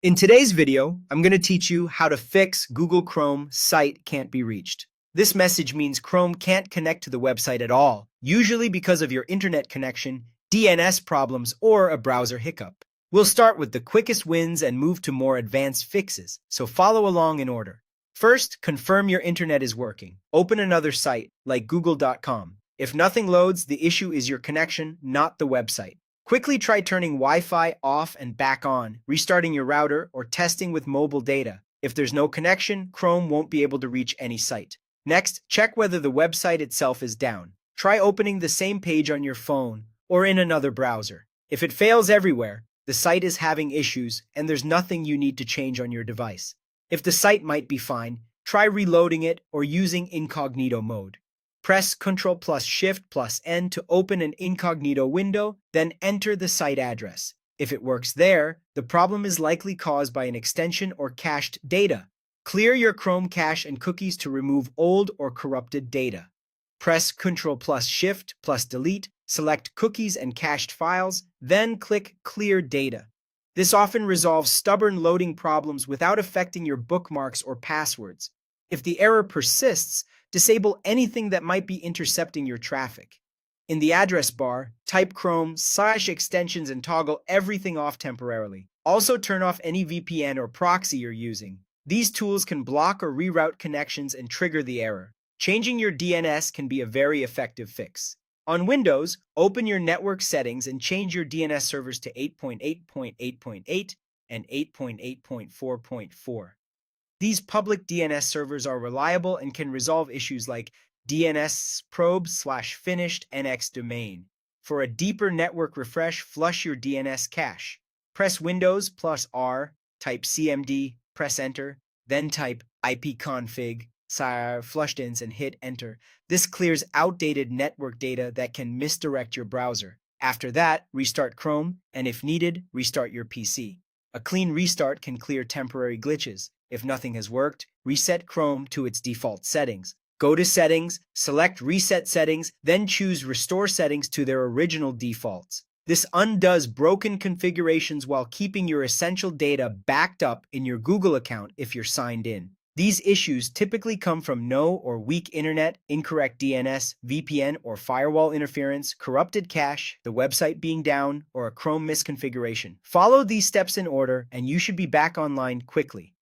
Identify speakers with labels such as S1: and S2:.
S1: In today's video, I'm going to teach you how to fix Google Chrome site can't be reached. This message means Chrome can't connect to the website at all, usually because of your internet connection, DNS problems, or a browser hiccup. We'll start with the quickest wins and move to more advanced fixes, so follow along in order. First, confirm your internet is working. Open another site, like google.com. If nothing loads, the issue is your connection, not the website. Quickly try turning Wi-Fi off and back on, restarting your router, or testing with mobile data. If there's no connection, Chrome won't be able to reach any site. Next, check whether the website itself is down. Try opening the same page on your phone or in another browser. If it fails everywhere, the site is having issues and there's nothing you need to change on your device. If the site might be fine, try reloading it or using incognito mode. Press Ctrl plus Shift plus N to open an incognito window, then enter the site address. If it works there, the problem is likely caused by an extension or cached data. Clear your Chrome cache and cookies to remove old or corrupted data. Press Ctrl plus Shift plus Delete, select Cookies and Cached Files, then click Clear Data. This often resolves stubborn loading problems without affecting your bookmarks or passwords. If the error persists, disable anything that might be intercepting your traffic. In the address bar, type Chrome/extensions and toggle everything off temporarily. Also turn off any VPN or proxy you're using. These tools can block or reroute connections and trigger the error. Changing your DNS can be a very effective fix. On Windows, open your network settings and change your DNS servers to 8.8.8.8 and 8.8.4.4. These public DNS servers are reliable and can resolve issues like DNS probe/finished NX domain. For a deeper network refresh, flush your DNS cache. Press Windows plus R, type CMD, press Enter, then type ipconfig /flushdins and hit Enter. This clears outdated network data that can misdirect your browser. After that, restart Chrome, and if needed, restart your PC. A clean restart can clear temporary glitches. If nothing has worked, reset Chrome to its default settings. Go to Settings, select Reset Settings, then choose Restore Settings to their original defaults. This undoes broken configurations while keeping your essential data backed up in your Google account if you're signed in. These issues typically come from no or weak internet, incorrect DNS, VPN or firewall interference, corrupted cache, the website being down, or a Chrome misconfiguration. Follow these steps in order and you should be back online quickly.